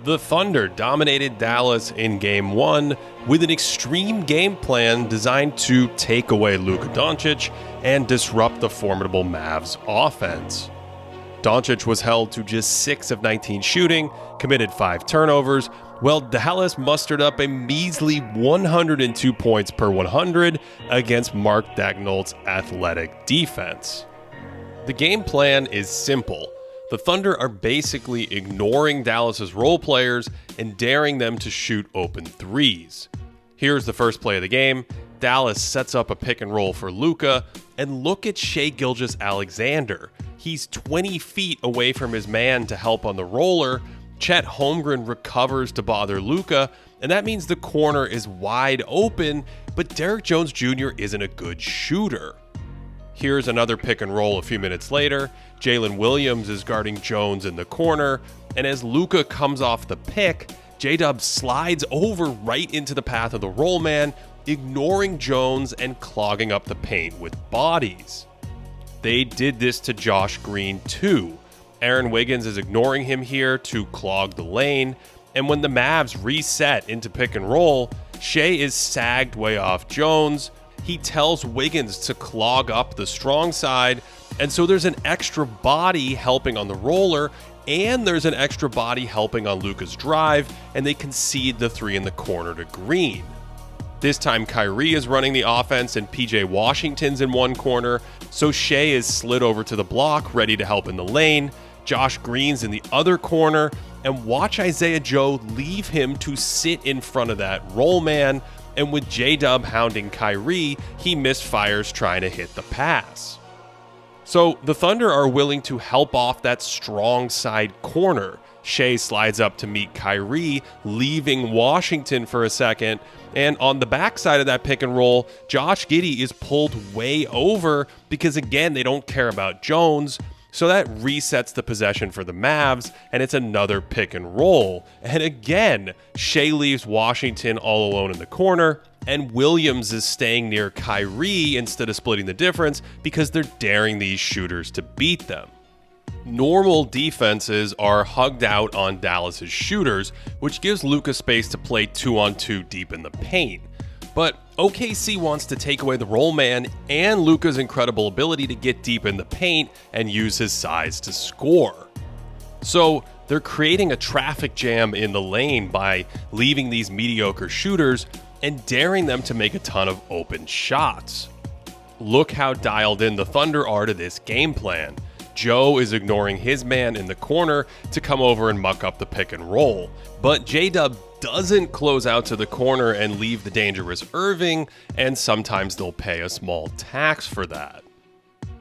The Thunder dominated Dallas in Game 1 with an extreme game plan designed to take away Luka Doncic and disrupt the formidable Mavs offense. Doncic was held to just 6 of 19 shooting, committed 5 turnovers, while Dallas mustered up a measly 102 points per 100 against Mark Daigneault's athletic defense. The game plan is simple. The Thunder are basically ignoring Dallas's role players and daring them to shoot open threes. Here's the first play of the game. Dallas sets up a pick and roll for Luka, and look at Shai Gilgeous-Alexander. He's 20 feet away from his man to help on the roller. Chet Holmgren recovers to bother Luka, and that means the corner is wide open, but Derrick Jones Jr. isn't a good shooter. Here's another pick and roll a few minutes later. Jalen Williams is guarding Jones in the corner, and as Luka comes off the pick, J-Dub slides over right into the path of the roll man, ignoring Jones and clogging up the paint with bodies. They did this to Josh Green too. Aaron Wiggins is ignoring him here to clog the lane, and when the Mavs reset into pick and roll, Shai is sagged way off Jones. He tells Wiggins to clog up the strong side, and so there's an extra body helping on the roller, and there's an extra body helping on Luka's drive, and they concede the 3 in the corner to Green. This time Kyrie is running the offense and PJ Washington's in one corner, so Shai is slid over to the block, ready to help in the lane. Josh Green's in the other corner, and watch Isaiah Joe leave him to sit in front of that roll man, and with J-Dub hounding Kyrie, he misfires trying to hit the pass. So the Thunder are willing to help off that strong side corner. Shai slides up to meet Kyrie, leaving Washington for a second, and on the backside of that pick and roll, Josh Giddey is pulled way over because, again, they don't care about Jones. So that resets the possession for the Mavs, and it's another pick and roll. And again, Shai leaves Washington all alone in the corner, and Williams is staying near Kyrie instead of splitting the difference because they're daring these shooters to beat them. Normal defenses are hugged out on Dallas's shooters, which gives Luka space to play 2-on-2 deep in the paint. But OKC wants to take away the roll man and Luka's incredible ability to get deep in the paint and use his size to score. So they're creating a traffic jam in the lane by leaving these mediocre shooters and daring them to make a ton of open shots. Look how dialed in the Thunder are to this game plan. Joe is ignoring his man in the corner to come over and muck up the pick and roll. But J-Dub doesn't close out to the corner and leave the dangerous Irving, and sometimes they'll pay a small tax for that.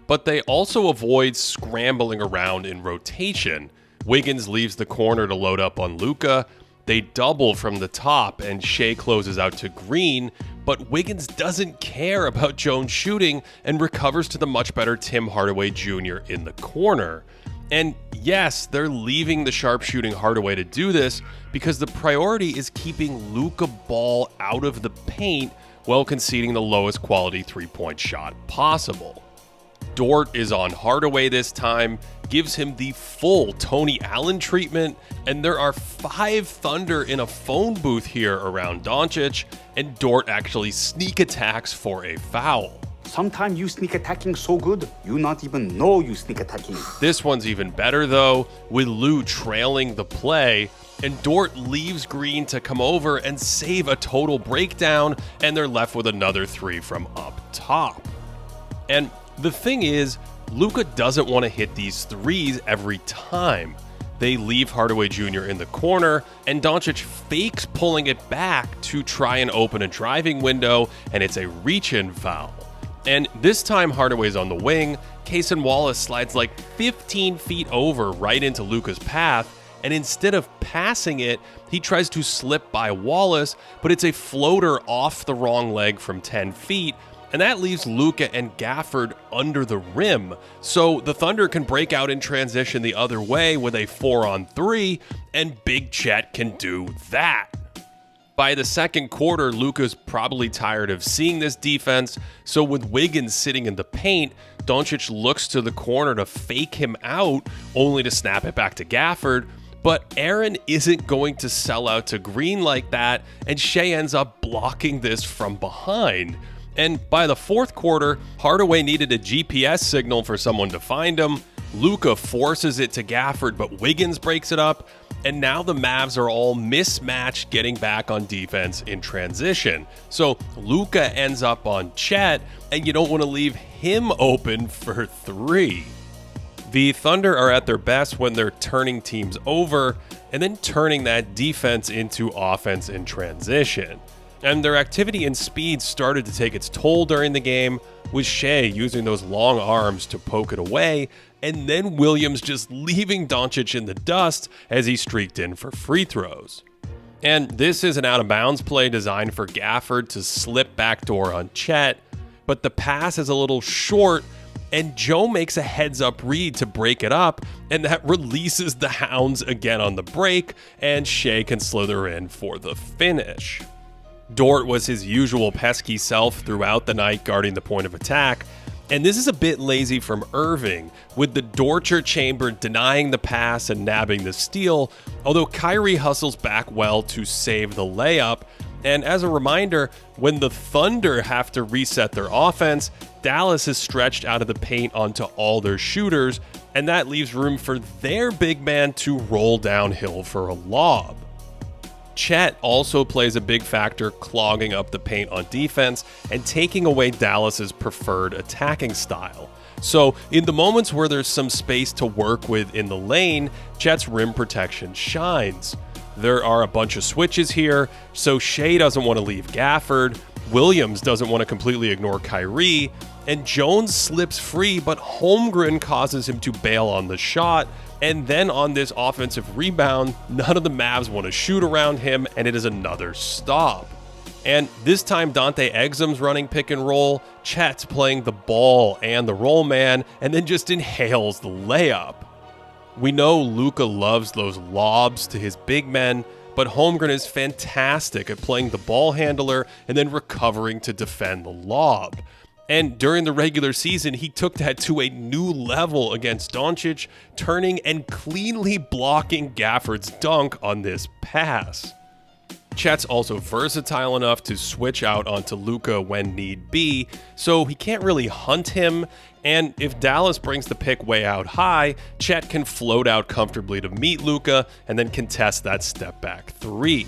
But they also avoid scrambling around in rotation. Wiggins leaves the corner to load up on Luka. They double from the top, and Shai closes out to Green, but Wiggins doesn't care about Jones shooting and recovers to the much better Tim Hardaway Jr. in the corner. And yes, they're leaving the sharpshooting Hardaway to do this because the priority is keeping Luka Ball out of the paint while conceding the lowest quality three-point shot possible. Dort is on Hardaway this time, gives him the full Tony Allen treatment, and there are 5 Thunder in a phone booth here around Doncic, and Dort actually sneak attacks for a foul. Sometimes you sneak attacking so good, you not even know you sneak attacking. This one's even better though, with Lou trailing the play, and Dort leaves Green to come over and save a total breakdown, and they're left with another 3 from up top. And the thing is, Luka doesn't want to hit these threes every time. They leave Hardaway Jr. in the corner, and Doncic fakes pulling it back to try and open a driving window, and it's a reach-in foul. And this time Hardaway's on the wing. Cason Wallace slides like 15 feet over right into Luka's path, and instead of passing it, he tries to slip by Wallace, but it's a floater off the wrong leg from 10 feet, and that leaves Luka and Gafford under the rim. So the Thunder can break out in transition the other way with a 4-on-3, and Big Chet can do that. By the second quarter, Luka's probably tired of seeing this defense, so with Wiggins sitting in the paint, Doncic looks to the corner to fake him out, only to snap it back to Gafford. But Aaron isn't going to sell out to Green like that, and Shea ends up blocking this from behind. And by the fourth quarter, Hardaway needed a GPS signal for someone to find him. Luka forces it to Gafford, but Wiggins breaks it up. And now the Mavs are all mismatched getting back on defense in transition. So Luka ends up on Chet, and you don't want to leave him open for three. The Thunder are at their best when they're turning teams over and then turning that defense into offense in transition. And their activity and speed started to take its toll during the game, with Shea using those long arms to poke it away, and then Williams just leaving Doncic in the dust as he streaked in for free throws. And this is an out-of-bounds play designed for Gafford to slip backdoor on Chet, but the pass is a little short, and Joe makes a heads-up read to break it up, and that releases the Hounds again on the break, and Shea can slither in for the finish. Dort was his usual pesky self throughout the night guarding the point of attack, and this is a bit lazy from Irving, with the torture chamber denying the pass and nabbing the steal, although Kyrie hustles back well to save the layup. And as a reminder, when the Thunder have to reset their offense, Dallas is stretched out of the paint onto all their shooters, and that leaves room for their big man to roll downhill for a lob. Chet also plays a big factor clogging up the paint on defense and taking away Dallas's preferred attacking style. So in the moments where there's some space to work with in the lane, Chet's rim protection shines. There are a bunch of switches here, so Shea doesn't want to leave Gafford, Williams doesn't want to completely ignore Kyrie, and Jones slips free, but Holmgren causes him to bail on the shot. And then on this offensive rebound, none of the Mavs want to shoot around him, and it is another stop. And this time Dante Exum's running pick and roll, Chet's playing the ball and the roll man, and then just inhales the layup. We know Luka loves those lobs to his big men, but Holmgren is fantastic at playing the ball handler and then recovering to defend the lob. And during the regular season, he took that to a new level against Doncic, turning and cleanly blocking Gafford's dunk on this pass. Chet's also versatile enough to switch out onto Luka when need be, so he can't really hunt him, and if Dallas brings the pick way out high, Chet can float out comfortably to meet Luka and then contest that step back three.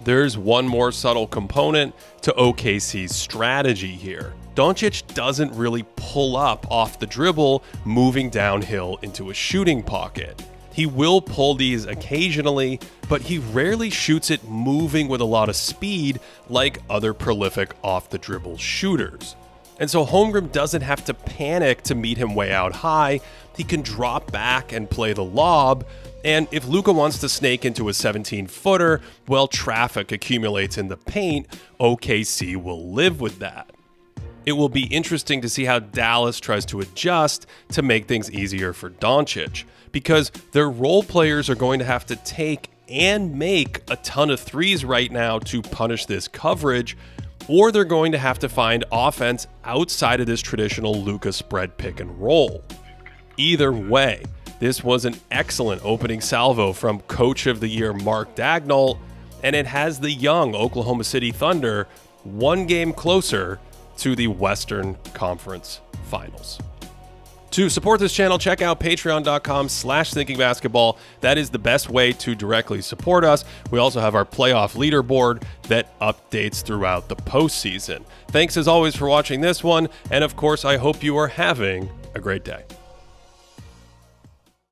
There's one more subtle component to OKC's strategy here. Doncic doesn't really pull up off the dribble, moving downhill into a shooting pocket. He will pull these occasionally, but he rarely shoots it moving with a lot of speed like other prolific off-the-dribble shooters. And so Holmgren doesn't have to panic to meet him way out high. He can drop back and play the lob, and if Luka wants to snake into a 17-footer, well, traffic accumulates in the paint, OKC will live with that. It will be interesting to see how Dallas tries to adjust to make things easier for Doncic, because their role players are going to have to take and make a ton of threes right now to punish this coverage, or they're going to have to find offense outside of this traditional Luka spread pick and roll. Either way, this was an excellent opening salvo from Coach of the Year Mark Daigneault, and it has the young Oklahoma City Thunder one game closer to the Western Conference Finals. To support this channel, check out patreon.com/thinkingbasketball. That is the best way to directly support us. We also have our playoff leaderboard that updates throughout the postseason. Thanks as always for watching this one, and of course, I hope you are having a great day.